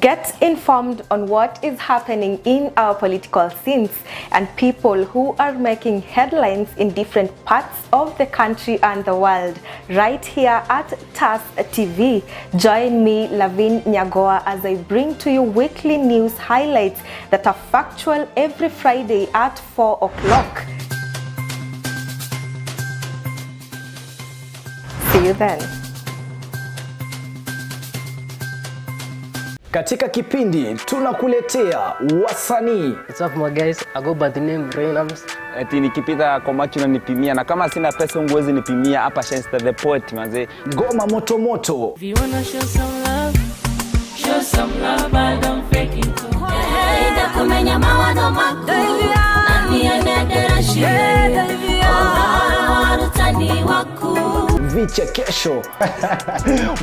Get informed on what is happening in our political scenes and people who are making headlines in different parts of the country and the world right here at TAS TV. Join me, LAVIN NYAGOWA, as I bring to you weekly news highlights that are factual every Friday at 4 o'clock. See you then. Katika kipindi tunakuletea wasanii. What's up my guys? I go by the name Reynams. Eti nikipita kwa macho na nipimia, na kama sina pesa unguwezi nipimia. Hapa Shenster the Poet manze. Ngoma moto moto. If you wanna show some love I don't fake it. Hey, da kumenya mawado mako nani anedera shire tani wako Vichekesho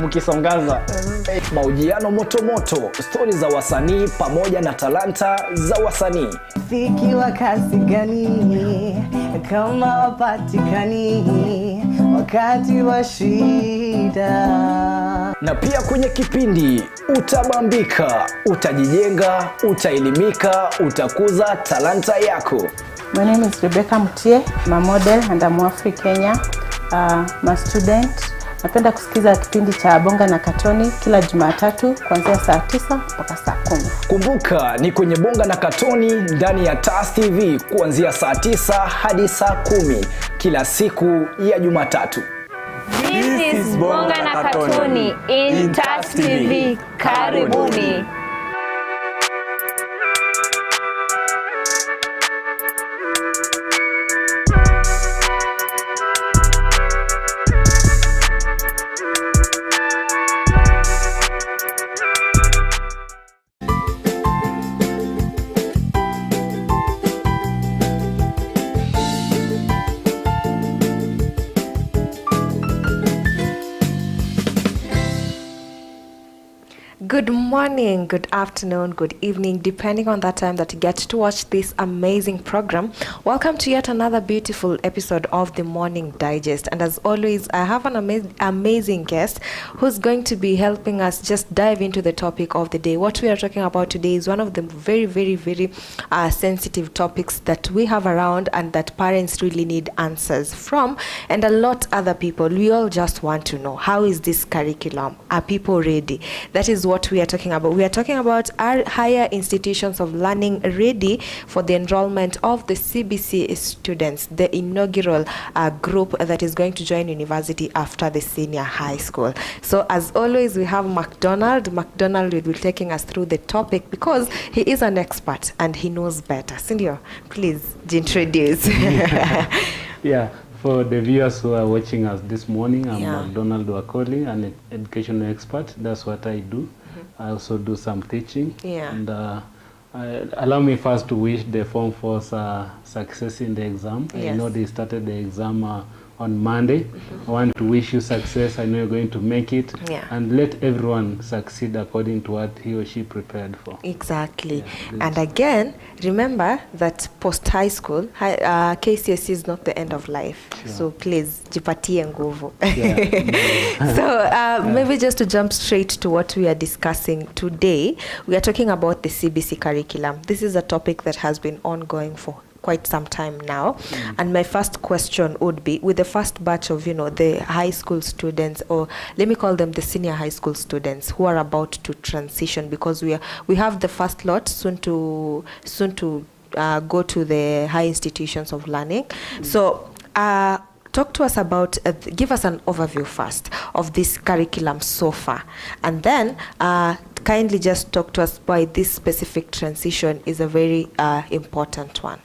mkisongaza mahojiano moto moto, stori za wasanii pamoja na talanta za wasanii. Fiki wa kasi gani kama wapatikani wakati wa shida. Na pia kwenye kipindi utabambika, utajijenga, utaelimika, utakuza talanta yako. My name is Rebecca Mutie, I'm a model and I'm Afri Kenya. I'm a student. Napenda kusikiza kipindi cha Bonga na Katoni kila Jumatatu kuanzia saa 9 mpaka saa 10. Kumbuka ni kwenye Bonga na Katoni ndani ya TAS TV kuanzia saa 9 hadi saa 10 kila siku ya Jumatatu. This is Bonga na Katoni in TAS TV. Karibuni. Good morning, good afternoon, good evening, depending on that time that you get to watch this amazing program. Welcome to yet another beautiful episode of the Morning Digest. And as always, I have an amazing guest who's going to be helping us just dive into the topic of the day. What we are talking about today is one of the very sensitive topics that we have around and that parents really need answers from, and a lot other people. We all just want to know, how is this curriculum? Are people ready? That is what we are talking about. We are talking about, our higher institutions of learning ready for the enrollment of the CBC students, the inaugural group that is going to join university after the senior high school. So as always, we have McDonald. McDonald will be taking us through the topic because he is an expert and he knows better. Cindy, please introduce. Yeah. For the viewers who are watching us this morning, I'm McDonald Wakoli, an educational expert. That's what I do. I also do some teaching. And allow me first to wish the Form 4s success in the exam. I know they started the exam on Monday. I want to wish you success. I know you're going to make it. And let everyone succeed according to what he or she prepared for. Exactly. And again, remember that post-high school, KCSE is not the end of life. So please, jipatie nguvu. So maybe just to jump straight to what we are discussing today, we are talking about the CBC curriculum. This is a topic that has been ongoing for quite some time now. And my first question would be, with the first batch of, the high school students, or let me call them the senior high school students who are about to transition, because we have the first lot soon to go to the high institutions of learning. So talk to us about, give us an overview first of this curriculum so far, and then kindly just talk to us why this specific transition is a very important one.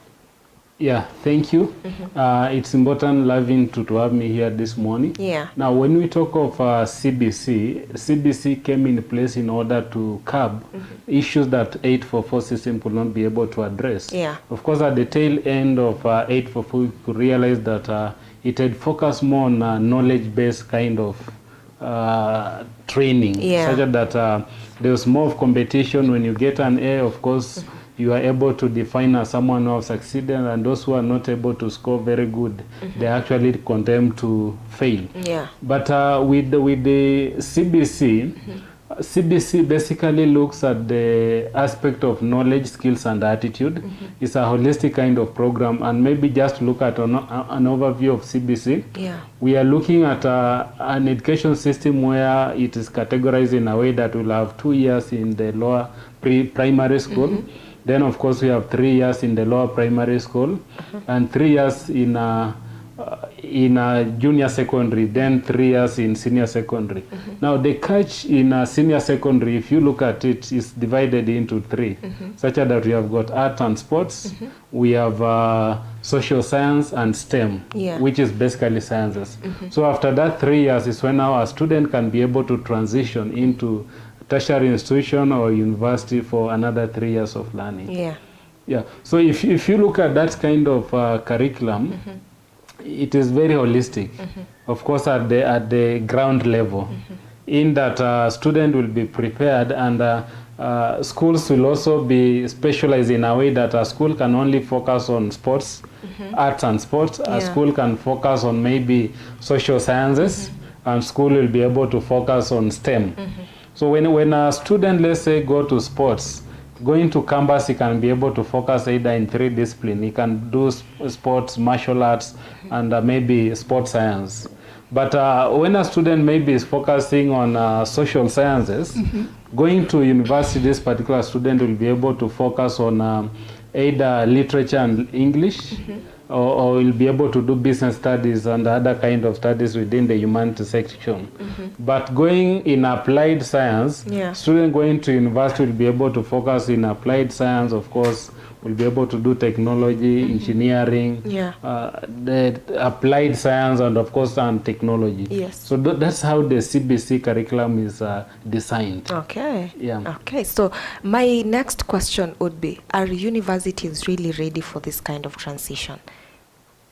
Yeah, thank you. It's important, Lavin, to have me here this morning. Now, when we talk of CBC came in place in order to curb issues that 844 system could not be able to address. Of course, at the tail end of 844, we could realize that it had focused more on knowledge-based kind of training, such that there was more of competition. When you get an A, of course, you are able to define as someone who has succeeded, and those who are not able to score very good, they are actually condemned to fail. But with the CBC, CBC basically looks at the aspect of knowledge, skills, and attitude. It's a holistic kind of program, and maybe just look at an overview of CBC. Yeah. We are looking at an education system where it is categorized in a way that will have 2 years in the lower primary school. Then, of course, we have 3 years in the lower primary school, and 3 years in a junior secondary, then 3 years in senior secondary. Now, the catch in senior secondary, if you look at it, is divided into 3, such that we have got art and sports, we have social science and STEM, which is basically sciences. So after that 3 years is when now a student can be able to transition into tertiary institution or university for another 3 years of learning. Yeah. So if you look at that kind of curriculum, it is very holistic. Of course, at the ground level, in that student will be prepared, and schools will also be specialized in a way that a school can only focus on sports, arts and sports. A school can focus on maybe social sciences, and school will be able to focus on STEM. So when a student, let's say, go to sports, going to campus, he can be able to focus either in 3 disciplines. He can do sports, martial arts, and maybe sports science. But when a student maybe is focusing on social sciences, going to university, this particular student will be able to focus on either literature and English, or will be able to do business studies and other kind of studies within the humanities section. But going in applied science, student going to university will be able to focus in applied science, of course, will be able to do technology, engineering, the applied science, and of course, and technology. So that's how the CBC curriculum is designed. Okay. Okay. So my next question would be, are universities really ready for this kind of transition?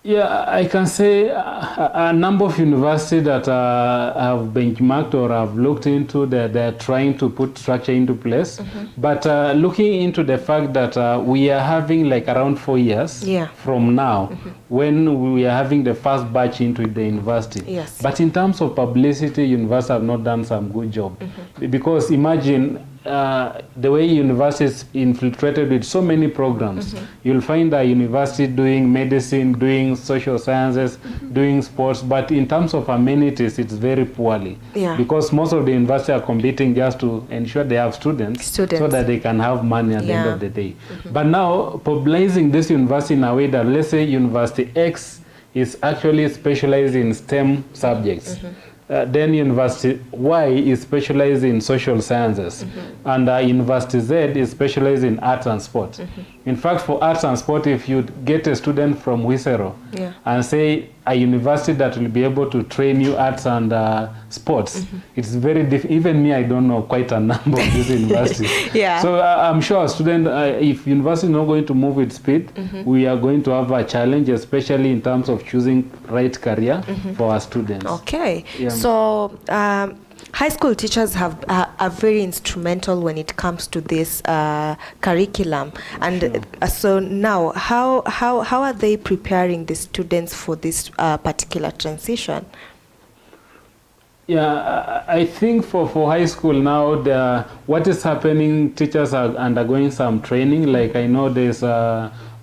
Yeah, I can say a number of universities that have benchmarked or have looked into, they're trying to put structure into place. But looking into the fact that we are having like around 4 years from now, when we are having the first batch into the university. But in terms of publicity, universities have not done some good job. Because imagine the way universities infiltrated with so many programs. You'll find a university doing medicine, doing social sciences, doing sports, but in terms of amenities, it's very poorly. Because most of the universities are competing just to ensure they have students. So that they can have money at the end of the day. But now, popularizing this university in a way that, let's say, University X is actually specialized in STEM subjects. Then University Y is specialized in social sciences, and University Z is specialized in arts and sport. In fact, for arts and sport, if you get a student from Wisero and say a university that will be able to train you arts and sports, it's very difficult. Even me, I don't know quite a number of these universities. So I'm sure a student, if university is not going to move with speed, we are going to have a challenge, especially in terms of choosing right career for our students. Okay. So high school teachers are very instrumental when it comes to this curriculum, and so now how are they preparing the students for this particular transition? I think for high school now, what is happening, teachers are undergoing some training. Like I know there's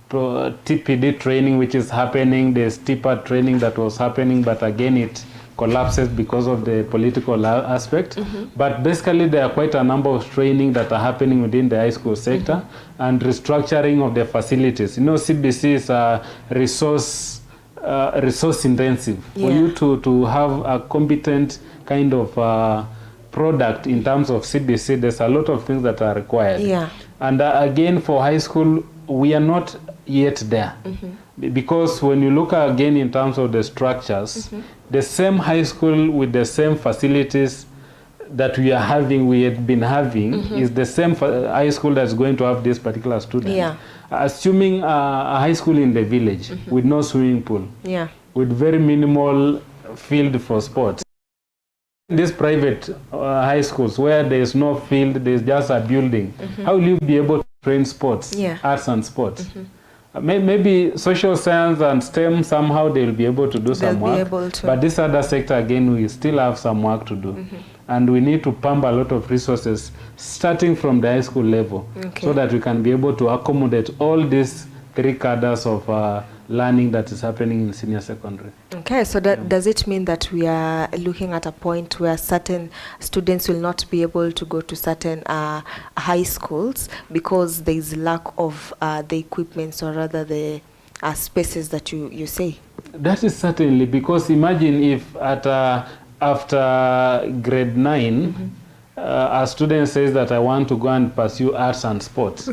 TPD training which is happening, there's TPA training that was happening, but again it collapses because of the political aspect. But basically there are quite a number of training that are happening within the high school sector, and restructuring of the facilities. You know, CBC is a resource intensive. For you to have a competent kind of product in terms of CBC, there's a lot of things that are required. And again, for high school, we are not yet there. Because when you look again in terms of the structures, the same high school with the same facilities that we had been having is the same high school that's going to have this particular student. Assuming a high school in the village with no swimming pool, with very minimal field for sports. These private high schools where there's no field, there's just a building, how will you be able to train sports, arts and sports? maybe social science and STEM, somehow they'll be able to do some work. But this other sector, again, we still have some work to do. And we need to pump a lot of resources starting from the high school level, so that we can be able to accommodate all these 3 cadres of learning that is happening in senior secondary. Okay, so that does it mean that we are looking at a point where certain students will not be able to go to certain high schools because there is lack of the equipment, or rather the spaces that you say? That is certainly, because imagine if at after grade 9, a student says that I want to go and pursue arts and sports.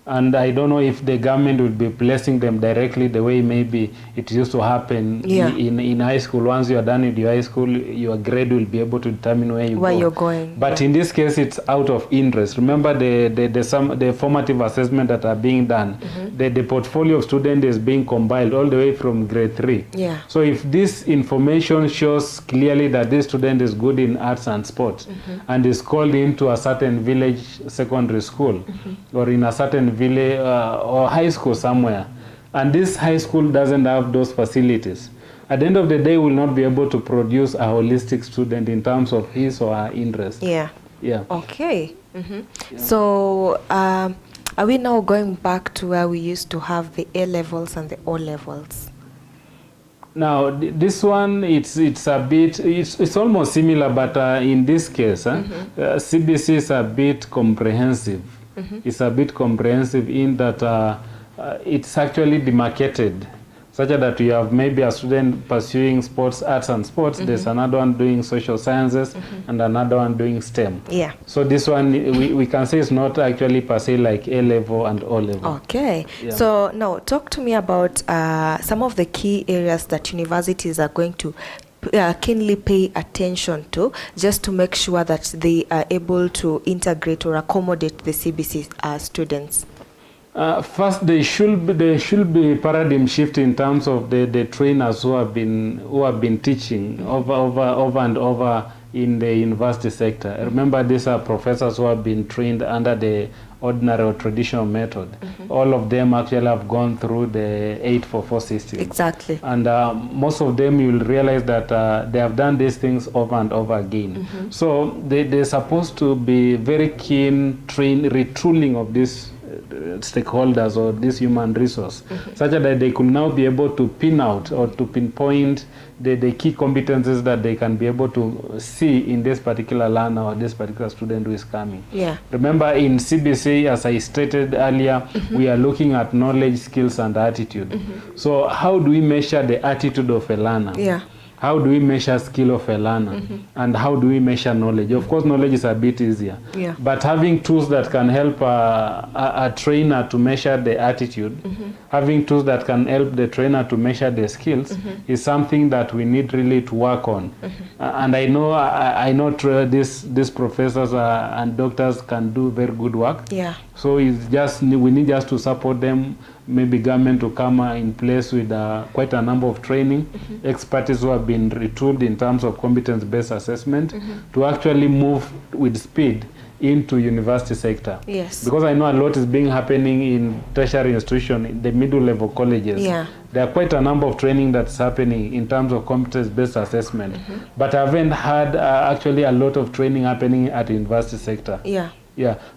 And I don't know if the government would be blessing them directly the way maybe it used to happen in high school. Once you are done with your high school, your grade will be able to determine where you're going. But in this case, it's out of interest. Remember the formative assessment that are being done. The portfolio of student is being compiled all the way from grade 3. So if this information shows clearly that this student is good in arts and sports and is called into a certain village secondary school or in a certain village or high school somewhere, and this high school doesn't have those facilities, at the end of the day will not be able to produce a holistic student in terms of his or her interest. Okay. So are we now going back to where we used to have the A levels and the O levels? Now this one, it's a bit, it's almost similar, but in this case CBC is a bit comprehensive. It's a bit comprehensive in that it's actually demarcated, such that you have maybe a student pursuing sports, arts and sports, there's another one doing social sciences, and another one doing STEM. So this one, we can say it's not actually per se like A level and O level. Okay. So now talk to me about some of the key areas that universities are going to keenly pay attention to, just to make sure that they are able to integrate or accommodate the CBC students. First, there should be paradigm shift in terms of the trainers who have been teaching over and over in the university sector. Remember, these are professors who have been trained under the ordinary or traditional method. All of them actually have gone through the 844 system. Exactly. And most of them, you will realize that they have done these things over and over again. So they're supposed to be very keen retooling of these stakeholders or this human resource, such that they could now be able to pin out or to pinpoint the key competencies that they can be able to see in this particular learner or this particular student who is coming. Remember, in CBC, as I stated earlier, we are looking at knowledge, skills, and attitude. So how do we measure the attitude of a learner? How do we measure skill of a learner? And how do we measure knowledge? Of course, knowledge is a bit easier. But having tools that can help a trainer to measure the attitude, having tools that can help the trainer to measure the skills is something that we need really to work on. And I know these professors and doctors can do very good work. So it's just we need just to support them. Maybe government to come in place with quite a number of training experts who have been retooled in terms of competence-based assessment to actually move with speed into university sector. Because I know a lot is being happening in tertiary institution, in the middle level colleges. There are quite a number of training that's happening in terms of competence-based assessment, but I haven't had actually a lot of training happening at the university sector.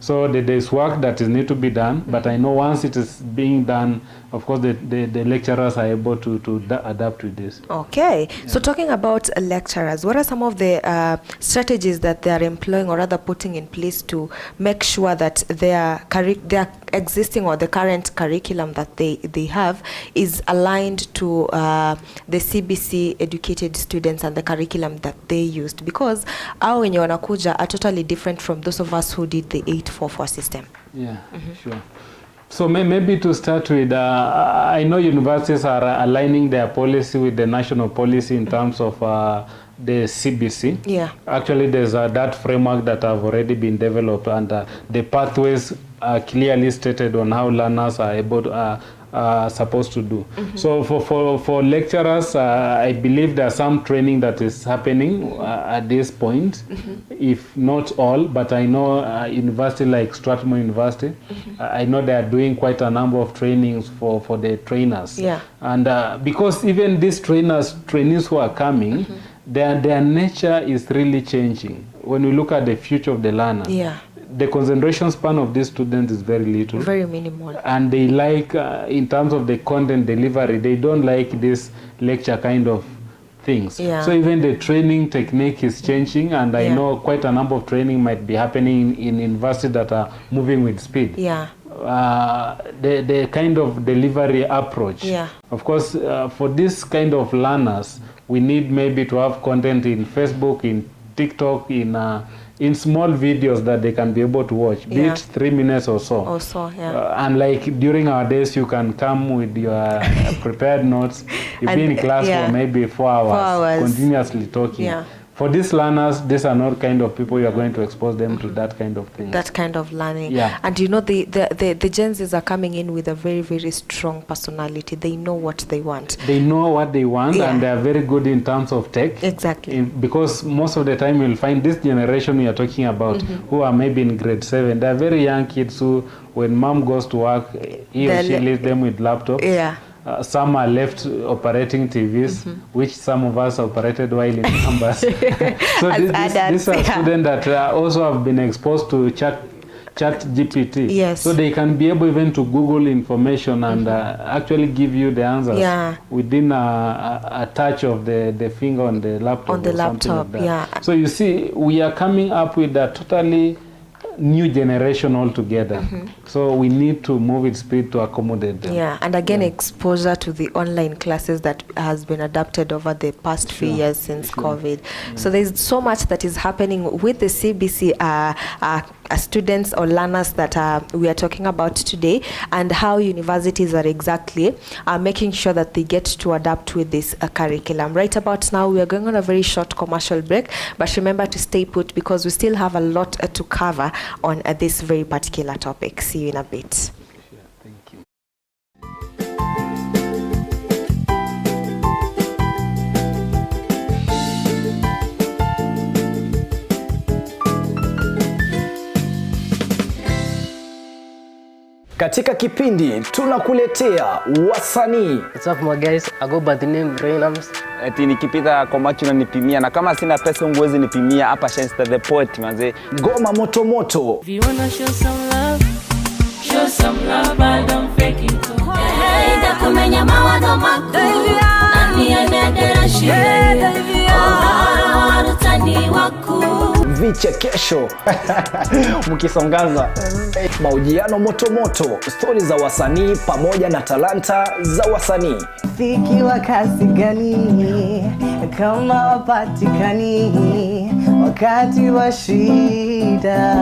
So there's work that is need to be done, but I know once it is being done, of course, the lecturers are able to adapt with this. Okay. So talking about lecturers, what are some of the strategies that they are employing or rather putting in place to make sure that their existing or the current curriculum that they have is aligned to the CBC educated students and the curriculum that they used? Because our wenye wanakuja are totally different from those of us who did the 844 system. Sure. So maybe to start with, I know universities are aligning their policy with the national policy in terms of the CBC. Actually, there's that framework that have already been developed, and the pathways are clearly stated on how learners are able to, supposed to do. So for lecturers, I believe there's some training that is happening at this point, if not all, but I know university like Strathmore University, I know they are doing quite a number of trainings for the trainers. Yeah. And because even these trainees who are coming, their nature is really changing. When we look at the future of the learner, the concentration span of these students is very little. Very minimal. And they like, in terms of the content delivery, they don't like this lecture kind of things. So even the training technique is changing, and I know quite a number of training might be happening in universities that are moving with speed. The kind of delivery approach. Of course, for this kind of learners, we need maybe to have content in Facebook, in TikTok, in small videos that they can be able to watch, be it 3 minutes or so. And like during our days, you can come with your prepared notes. You've been in class for maybe 4 hours, continuously talking. For these learners, these are not kind of people you are going to expose them to that kind of thing. That kind of learning. And you know, the Gen Zs are coming in with a very, very strong personality. They know what they want. They know what they want, and they are very good in terms of tech. Exactly. Because most of the time you'll find this generation we are talking about, who are maybe in grade 7, they are very young kids who, when mom goes to work, he or she leaves them with laptops. Some are left operating TVs, which some of us operated while in campus. So these are students that also have been exposed to chat GPT. So they can be able even to Google information and actually give you the answers within a touch of the finger on the laptop. Like that. So you see, we are coming up with a totally new generation altogether. So we need to move with speed to accommodate them. And again, exposure to the online classes that has been adapted over the past few years since COVID. So there's so much that is happening with the CBC students or learners that we are talking about today, and how universities are exactly making sure that they get to adapt with this curriculum. Right about now, we are going on a very short commercial break, but remember to stay put because we still have a lot to cover on this very particular topic. See you in a bit. Thank you. Katika kipindi tunakuletea wasanii. What's up my guys, I go by the name Reynams. Eti nikipita kwa macho unanipimia, na kama sina pesa unguwezi nipimia, hapa Shenster the Poet manze. Ngoma moto moto. If you wanna show some love, but don't fake it. Hey, ndakumenya mawazo mako. Nani anedera shire. Oh, rutani waku. Vichekesho mkisongaza, mahojiano moto moto, stori za wasanii pamoja na talanta za wasanii. Fiki wa kasi gani kama wapatikani wakati wa shida.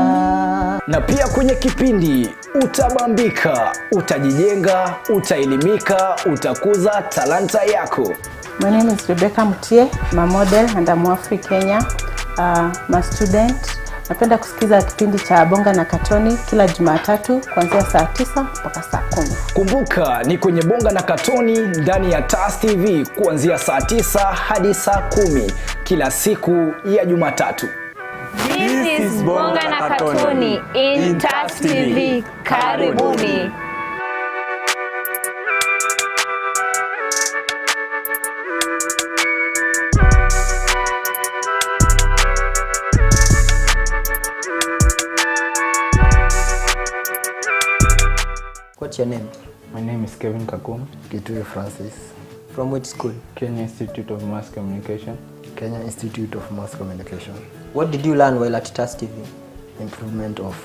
Na pia kwenye kipindi utabambika, utajijenga, utaelimika, utakuza talanta yako. My name is Rebecca Mutie, I'm a model and I'm Afri Kenya. I'm a student. Napenda kusikiza kipindi cha Bonga na Katoni kila Jumatatu kuanzia saa 9 mpaka saa 10. Kumbuka ni kwenye Bonga na Katoni ndani ya TAS TV kuanzia saa 9 hadi saa 10 kila siku ya Jumatatu. This is Bonga na Katoni in TAS TV. Karibuni. What's your name? My name is Kevin Kakum. Kituri Francis. From which school? Kenya Institute of Mass Communication. Kenya Institute of Mass Communication. What did you learn while at TAS TV? Improvement of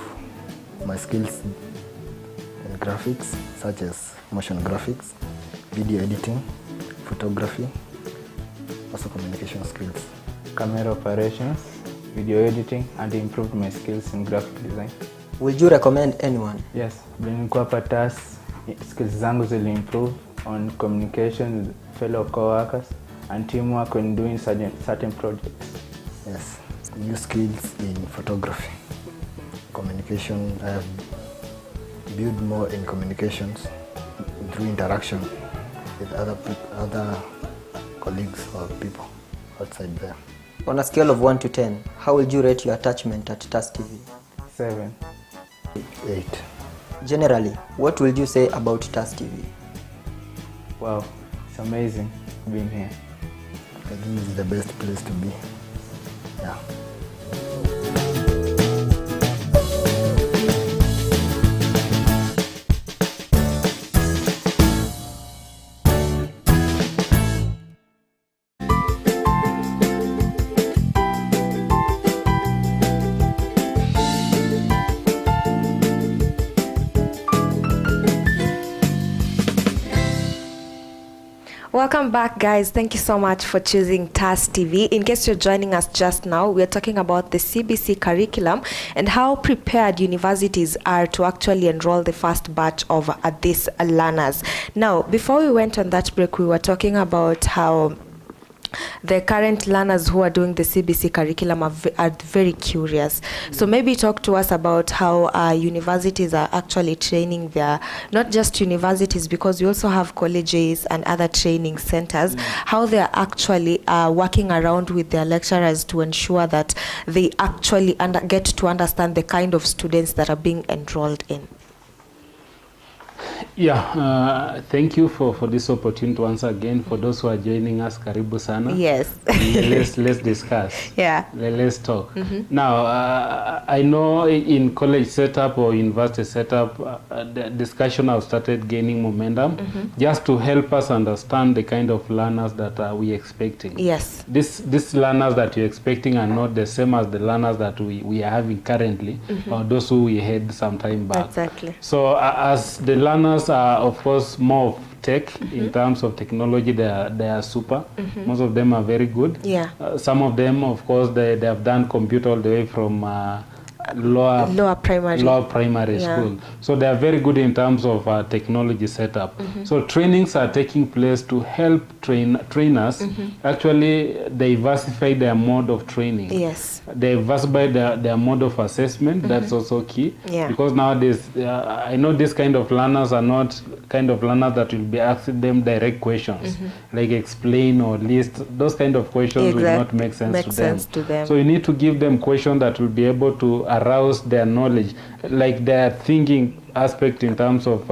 my skills in graphics, such as motion graphics, video editing, photography, also communication skills. Camera operations, video editing, and improved my skills in graphic design. Would you recommend anyone? Yes, nilikuwa hapa TAS, skills zangu zili improve on communication with fellow co-workers and teamwork when doing certain projects. Yes, new skills in photography. Communication, I have built more in communications with through interaction with other colleagues or people outside there. On a scale of 1 to 10, how would you rate your attachment at TAS TV? 7. 8. Generally, what would you say about TAS TV? Wow, it's amazing being here. I think this is the best place to be. Yeah. Welcome back, guys. Thank you so much for choosing TAS TV. In case you're joining us just now, we're talking about the CBC curriculum and how prepared universities are to actually enroll the first batch of these learners. Now, before we went on that break, we were talking about how the current learners who are doing the CBC curriculum are very curious. So maybe talk to us about how universities are actually training their, not just universities, because we also have colleges and other training centers, how they're actually working around with their lecturers to ensure that they actually get to understand the kind of students that are being enrolled in. Yeah, thank you for this opportunity once again. For those who are joining us, karibu sana. Yes. let's discuss. Yeah. Let's talk. Now, I know in college setup or university setup, the discussion have started gaining momentum, just to help us understand the kind of learners that we expecting. Yes. These learners that you're expecting are not the same as the learners that we are having currently, or those who we had some time back. Exactly. So as the learners are, of course, more of tech in terms of technology, they are super. Most of them are very good. Yeah. Some of them, of course, they have done computer all the way from lower primary school. So they are very good in terms of technology setup. So trainings are taking place to help trainers actually diversify their mode of training. Yes. Diversify their mode of assessment. That's also key. Yeah. Because nowadays, I know this kind of learners are not kind of learners that will be asking them direct questions, like explain or list. Those kind of questions will not make sense to them. So you need to give them questions that will be able to arouse their knowledge, like their thinking aspect in terms of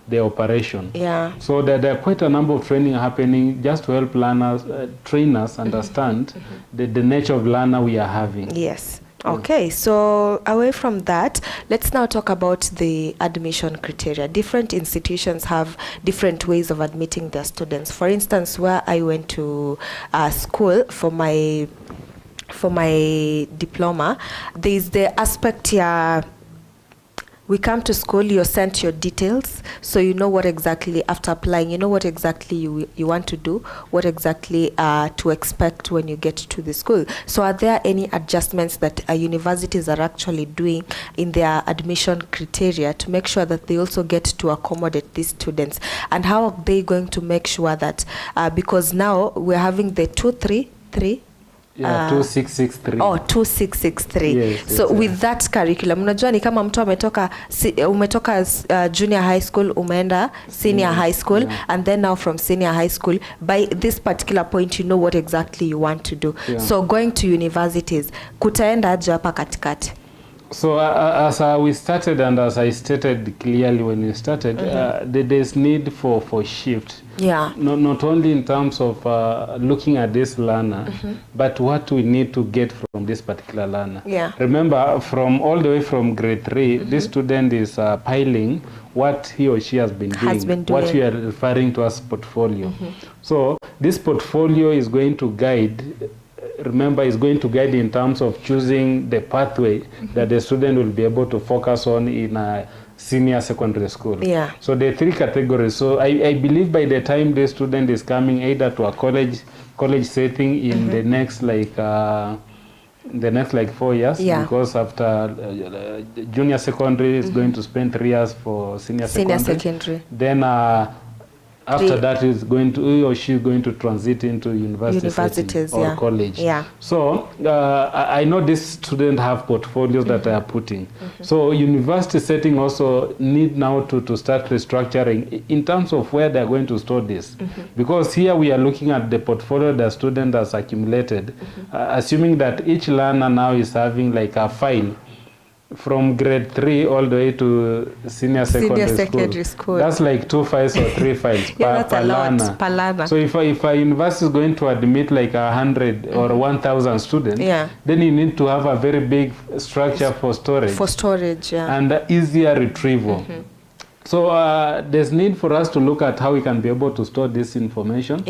the operation. Yeah. So there are quite a number of training happening just to help learners, trainers understand the nature of learner we are having. Yes. Okay, so away from that, let's now talk about the admission criteria. Different institutions have different ways of admitting their students. For instance, where I went to school for my diploma, there's the aspect here. We come to school, you're sent your details, so you know what exactly, after applying, you know what exactly you want to do, what exactly to expect when you get to the school. So are there any adjustments that universities are actually doing in their admission criteria to make sure that they also get to accommodate these students? And how are they going to make sure that, because now we're having the 2-3-3, Yeah, 2663. Oh, 2663. Yes, so with that curriculum, unajua ni kama mtu umetoka junior high school umeenda senior high school, and then now from senior high school, by this particular point you know what exactly you want to do. So going to universities, kutaenda aje hapa katikati? So as we started, and as I stated clearly when we started, there's need for shift. Yeah. Not only in terms of looking at this learner, but what we need to get from this particular learner. Yeah. Remember, from all the way from grade 3, this student is piling what he or she has been doing, what we are referring to as portfolio. So this portfolio is going to guide. Remember, is going to guide in terms of choosing the pathway that the student will be able to focus on in a senior secondary school. Yeah. So there are 3 categories. So I believe by the time the student is coming either to a college setting in the next like 4 years, because after junior secondary is going to spend 3 years for senior secondary. Then After that, is going to, he or she is going to transit into universities or college. So I know these students have portfolios that I are putting. So university setting also need now to start restructuring in terms of where they are going to store this. Because here we are looking at the portfolio the student has accumulated, assuming that each learner now is having like a file from grade 3 all the way to senior secondary school. That's like 2 files or 3 files per learner. So if a university is going to admit like 100 or 1,000 students, then you need to have a very big structure for storage. And easier retrieval. So there's need for us to look at how we can be able to store this information.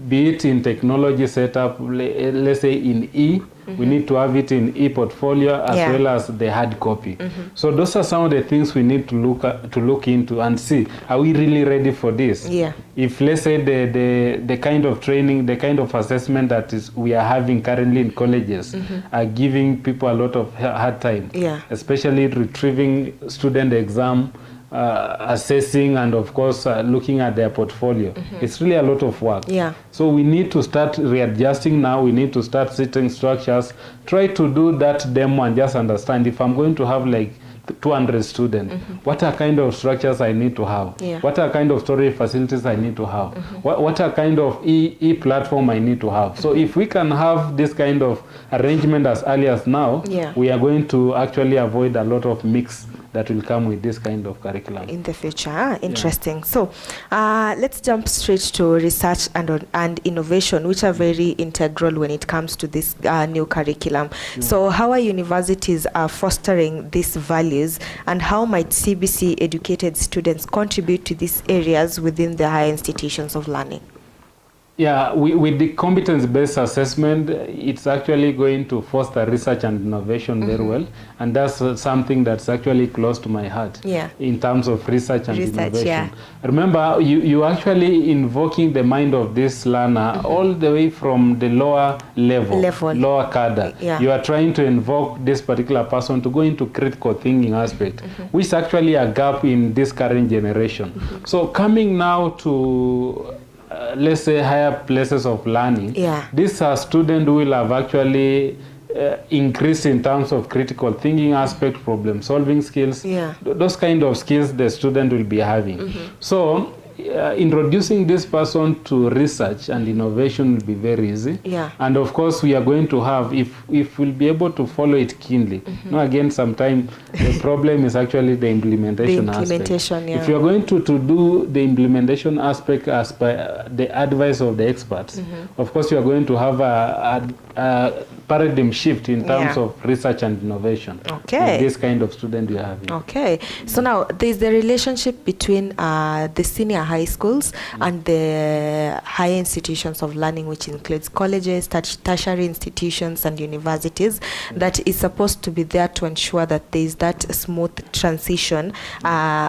Be it in technology setup, let's say in E, we need to have it in e-portfolio as well as the hard copy. So those are some of the things we need to look into and see, are we really ready for this? If let's say the kind of training, the kind of assessment that we are having currently in colleges are giving people a lot of hard time, especially retrieving student exam, assessing, and of course looking at their portfolio. It's really a lot of work. So we need to start readjusting now. We need to start setting structures, try to do that demo and just understand, if I'm going to have like 200 students, what are kind of structures I need to have? What are kind of storage facilities I need to have? What are kind of e-platform I need to have? So if we can have this kind of arrangement as early as now, we are going to actually avoid a lot of mix that will come with this kind of curriculum in the future. Interesting. So let's jump straight to research and innovation, which are very integral when it comes to this new curriculum. So how are universities fostering these values, and how might CBC educated students contribute to these areas within the higher institutions of learning? With the competence-based assessment, it's actually going to foster research and innovation very well, and that's something that's actually close to my heart in terms of research and innovation. Remember, you actually invoking the mind of this learner all the way from the lower level. Lower cadre. You are trying to invoke this particular person to go into critical thinking aspect, which is actually a gap in this current generation. So coming now to let's say higher places of learning, these are students who will have actually increased in terms of critical thinking aspect, problem solving skills, those kind of skills the student will be having. So introducing this person to research and innovation will be very easy. And of course we are going to have, if we'll be able to follow it keenly. Now again, sometimes the problem is actually the implementation aspect. If you are going to do the implementation aspect as by the advice of the experts, of course you are going to have a paradigm shift in terms of research and innovation. With this kind of student you are having. So now there's the relationship between the senior high schools and the higher institutions of learning, which includes colleges, tertiary institutions and universities, that is supposed to be there to ensure that there is that smooth transition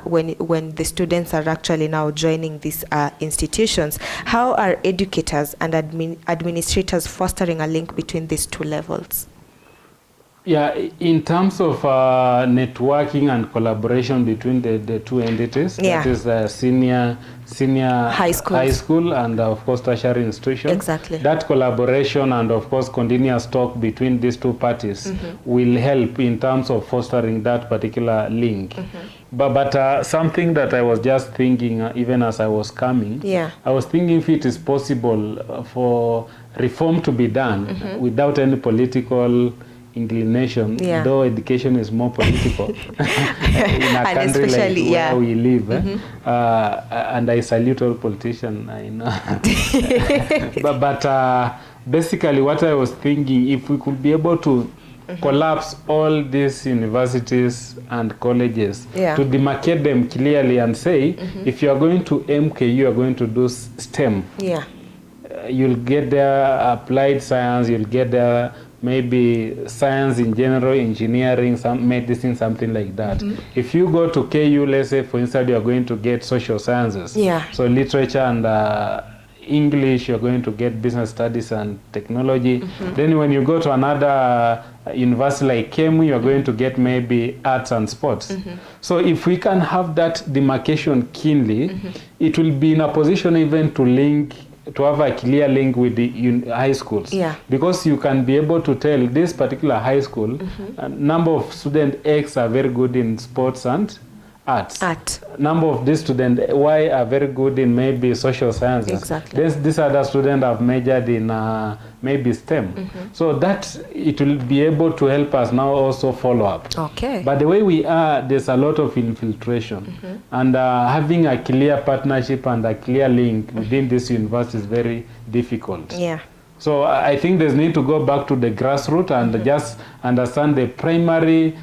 when the students are actually now joining these institutions. How are educators and administrators fostering a link between these two levels? In terms of networking and collaboration between the two entities, that is senior high school and of course tertiary institution. That collaboration and of course continuous talk between these two parties will help in terms of fostering that particular link. But something that I was just thinking even as I was coming, I was thinking if it is possible for reform to be done without any political inclination, though education is more political in a country like where we live. And I salute all politicians, I know. but basically what I was thinking, if we could be able to collapse all these universities and colleges, to demarcate them clearly and say, if you are going to MK, you are going to do STEM. You'll get there applied science, you'll get there maybe science in general, engineering, some medicine, something like that. If you go to KU, let's say for instance, you are going to get social sciences. So literature and English, you're going to get business studies and technology. Then when you go to another university like KEMU, you're going to get maybe arts and sports. So if we can have that demarcation keenly, it will be in a position even to have a clear link with the high schools. Because you can be able to tell this particular high school, a number of student X are very good in sports and arts. Number of these students Y are very good in maybe social sciences. This other student have majored in maybe STEM. So that it will be able to help us now also follow up. But the way we are, there's a lot of infiltration. And having a clear partnership and a clear link within this university is very difficult. So I think there's need to go back to the grassroots and just understand the primary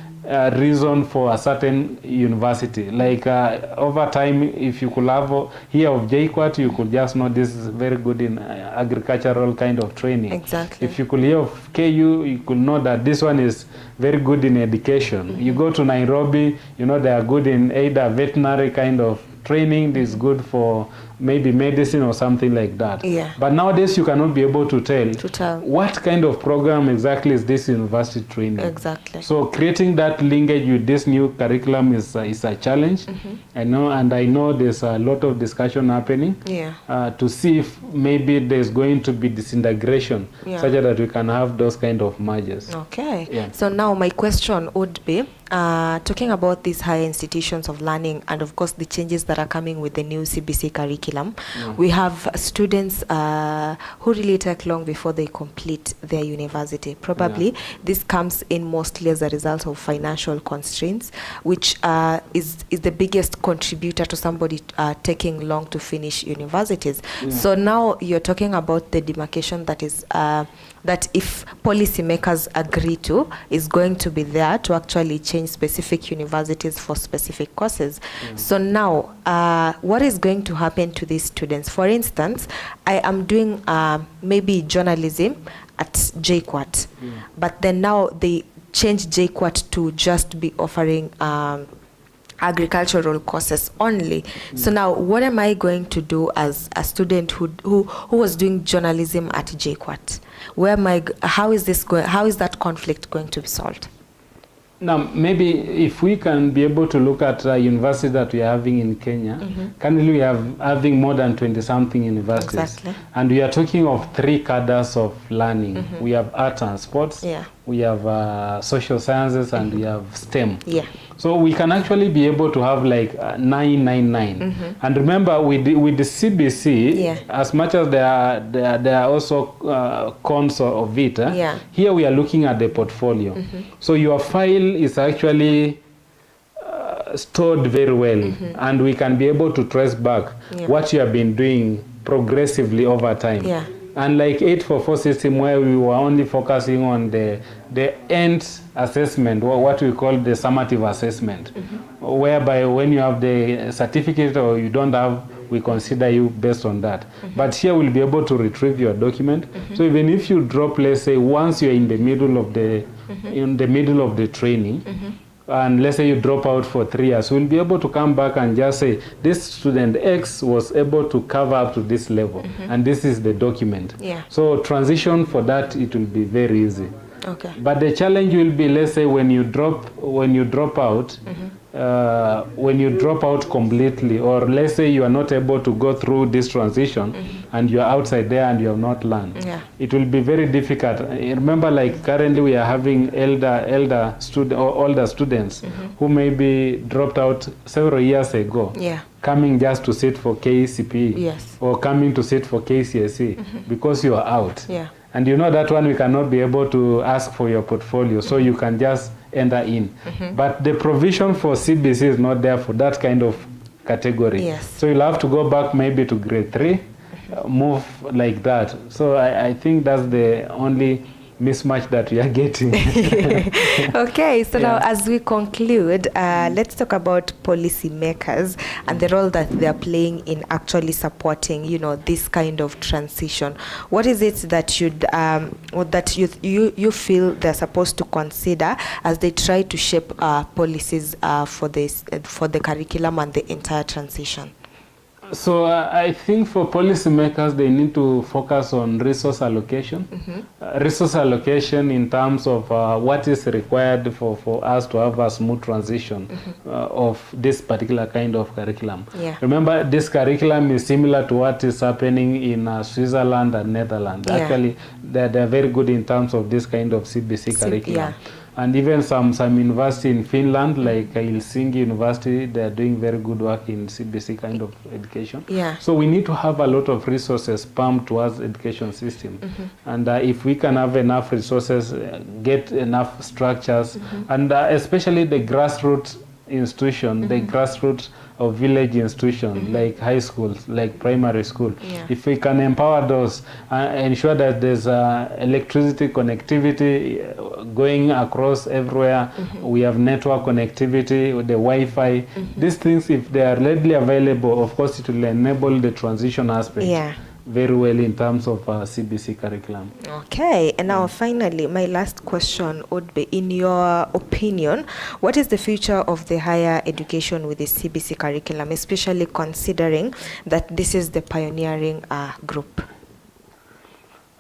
reason for a certain university. Like over time, if you could have here of JKUAT, you could just know this is very good in agricultural kind of training. If you could hear of KU, you could know that this one is very good in education. You go to Nairobi, you know they are good in either veterinary kind of training, this is good for maybe medicine or something like that. But nowadays you cannot be able to tell what kind of program exactly is this university training. So creating that linkage with this new curriculum is a challenge. I know there's a lot of discussion happening to see if maybe there's going to be disintegration such that we can have those kind of mergers. So now my question would be, talking about these higher institutions of learning and of course the changes that are coming with the new CBC curriculum, we have students who really take long before they complete their university. Probably this comes in mostly as a result of financial constraints, which is the biggest contributor to somebody taking long to finish universities. So now you're talking about the demarcation that is that if policymakers agree to, is going to be there to actually change specific universities for specific courses. So now, what is going to happen to these students? For instance, I am doing maybe journalism at JKUAT, but then now they change JKUAT to just be offering agricultural courses only. So now what am I going to do as a student who was doing journalism at JKUAT? How is that conflict going to be solved? Now, maybe if we can be able to look at universities that we are having in Kenya, currently we are having more than 20-something universities. And we are talking of 3 cadres of learning. We have art and sports, we have social sciences, and we have STEM. So we can actually be able to have like 999. And remember, with the CBC, as much as there are also cons of it, here we are looking at the portfolio. So your file is actually stored very well, and we can be able to trace back what you have been doing progressively over time. Unlike 844 system, where we were only focusing on the end assessment, or what we call the summative assessment, whereby when you have the certificate or you don't have, we consider you based on that. But here we'll be able to retrieve your document. So even if you drop, let's say, once you're in the middle of the training, and let's say you drop out for 3 years, we'll be able to come back and just say, this student X was able to cover up to this level, and this is the document. So transition for that, it will be very easy. But the challenge will be, let's say, when you drop out, when you drop out completely, or let's say you are not able to go through this transition, and you are outside there and you have not learned, it will be very difficult. Remember, like currently we are having older students who maybe dropped out several years ago, coming just to sit for KCPE, or coming to sit for KCSE, because you are out. And you know that one we cannot be able to ask for your portfolio, so you can just enter in. But the provision for CBC is not there for that kind of category. So you'll have to go back maybe to grade 3, move like that. So I think that's the only mismatch that we are getting. Okay, so now as we conclude, let's talk about policymakers and the role that they are playing in actually supporting, this kind of transition. What is it that you feel they're supposed to consider as they try to shape policies for the curriculum and the entire transition? So I think for policymakers, they need to focus on resource allocation. Resource allocation in terms of what is required for us to have a smooth transition of this particular kind of curriculum. Yeah. Remember, this curriculum is similar to what is happening in Switzerland and Netherlands. Yeah. Actually, they're very good in terms of this kind of CBC curriculum. Yeah. And even some university in Finland, like Helsinki University, they're doing very good work in CBC kind of education. Yeah. So we need to have a lot of resources pumped towards education system. And if we can have enough resources, get enough structures, and especially the grassroots institution, the grassroots of village institution, like high schools, like primary school. Yeah. If we can empower those, ensure that there's electricity connectivity going across everywhere, we have network connectivity, the Wi-Fi, these things, if they are readily available, of course it will enable the transition aspect. Yeah. Very well in terms of CBC curriculum. Okay, and now finally, my last question would be, in your opinion, what is the future of the higher education with the CBC curriculum, especially considering that this is the pioneering group?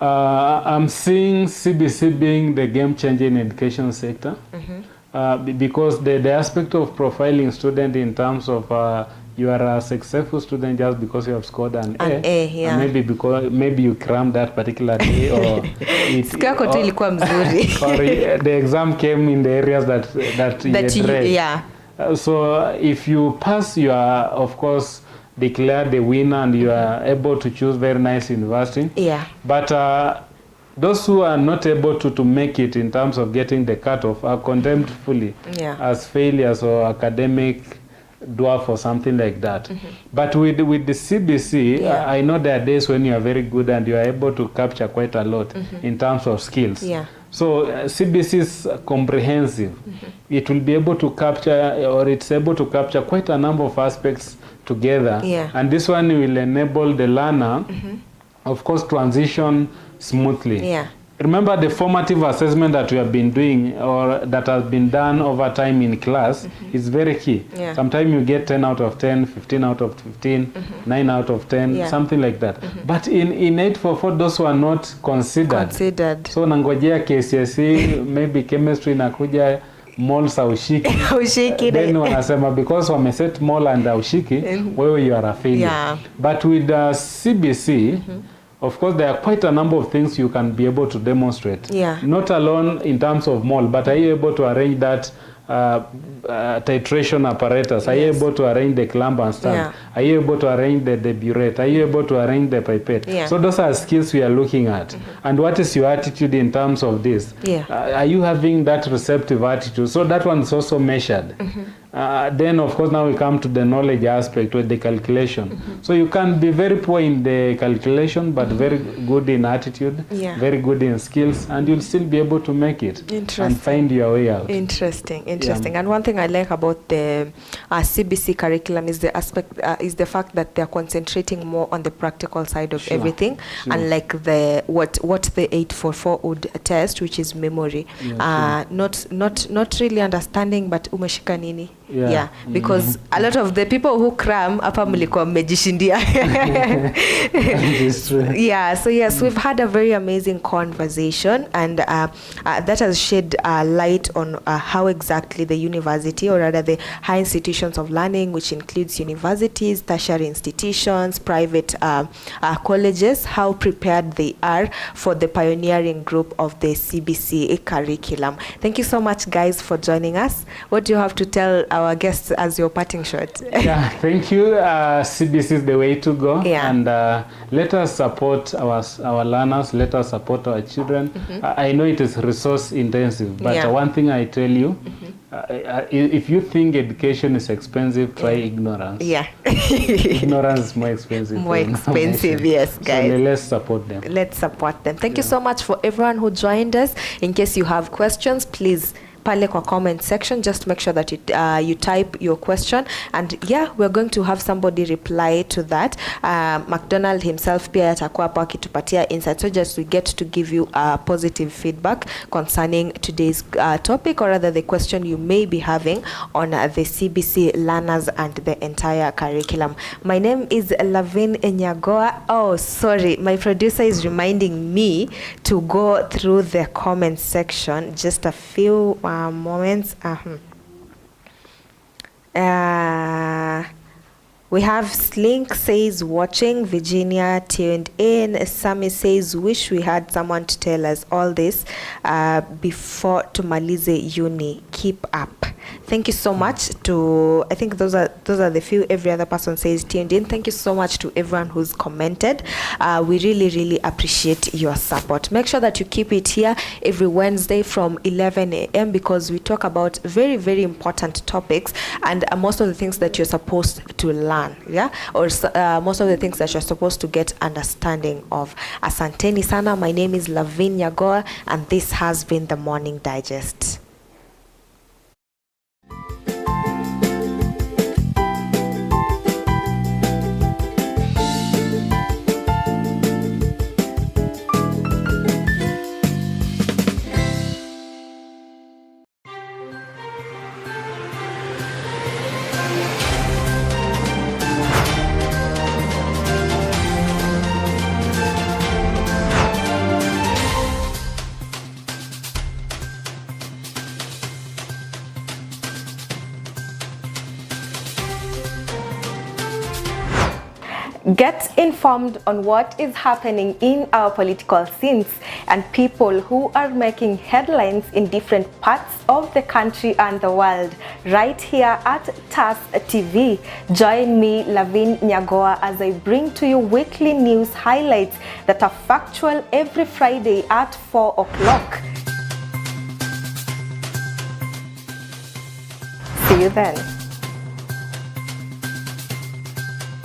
I'm seeing CBC being the game changer in education sector, because the aspect of profiling student in terms of you are a successful student just because you have scored an A, yeah. Maybe you crammed that particular day, or or the exam came in the areas that you had read. Yeah. So if you pass, you are of course declared the winner and you are able to choose very nice university. Yeah. But those who are not able to make it in terms of getting the cutoff are condemned fully as failures or academic dwarf or something like that. But with the CBC, I know there are days when you are very good and you are able to capture quite a lot in terms of skills. Yeah. So CBC is comprehensive. It will be able to capture, or it's able to capture quite a number of aspects together. Yeah. And this one will enable the learner, of course, transition smoothly. Yeah. Remember the formative assessment that we have been doing, or that has been done over time in class, is very key. Yeah. Sometimes you get 10 out of 10, 15 out of 15, 9 out of 10, something like that. But in 844, those were not considered. So nangojea KCSE, maybe chemistry nakuja moles haushiki. Then wanasema because wameset mole and haushiki, wewe you are a failure. Yeah. But with CBC, of course, there are quite a number of things you can be able to demonstrate. Yeah. Not alone in terms of mole, but are you able to arrange that titration apparatus? Are you able to arrange the clamp and stand? Yeah. Are you able to arrange the burette? Are you able to arrange the pipette? Yeah. So those are skills we are looking at. And what is your attitude in terms of this? Yeah. Are you having that receptive attitude? So that one is also measured. Then, of course, now we come to the knowledge aspect with the calculation. So you can be very poor in the calculation, but very good in attitude, very good in skills, and you'll still be able to make it and find your way out. Interesting. And one thing I like about the CBC curriculum is the aspect, is the fact that they're concentrating more on the practical side of everything, unlike the what the 844 would test, which is memory. Not really understanding, but umeshika nini. Yeah, because a lot of the people who cram hapa mlikuwa mmejishindia. Yeah, so yes, we've had a very amazing conversation, and that has shed light on how exactly the university, or rather the high institutions of learning, which includes universities, tertiary institutions, private colleges, how prepared they are for the pioneering group of the CBC curriculum. Thank you so much, guys, for joining us. What do you have to tell our guests as your parting shot? Yeah, thank you. CBC is the way to go. And let us support our learners, let us support our children. I know it is resource intensive, but one thing I tell you, if you think education is expensive, try ignorance. Ignorance is more expensive. Yes, guys. So let's support them. Let's support them. Thank you so much for everyone who joined us. In case you have questions, please pale kwa comment section. Just make sure that you type your question, and yeah, we're going to have somebody reply to that. McDonald himself pia atakuwa hapo akitupatia insight, so just we get to give you positive feedback concerning today's topic, or rather the question you may be having on the CBC learners and the entire curriculum. My name is LAVIN NYAGOWA. Oh, sorry, my producer is reminding me to go through the comment section. Just a few moments. We have Slink says watching, Virginia tuned in, Sammy says wish we had someone to tell us all this before tumalize uni. Keep up. Thank you so much to, I think those are the few. Every other person says tuned in. Thank you so much to everyone who's commented. We really appreciate your support. Make sure that you keep it here every Wednesday from 11 a.m. because we talk about very important topics, and most of the things that you're supposed to learn, yeah, or most of the things that you're supposed to get understanding of. Asanteni sana. My name is LAVIN NYAGOWA, and this has been the Morning Digest. Get informed on what is happening in our political scenes and people who are making headlines in different parts of the country and the world right here at TAS TV. Join me, LAVIN NYAGOWA, as I bring to you weekly news highlights that are factual every Friday at 4 o'clock. See you then.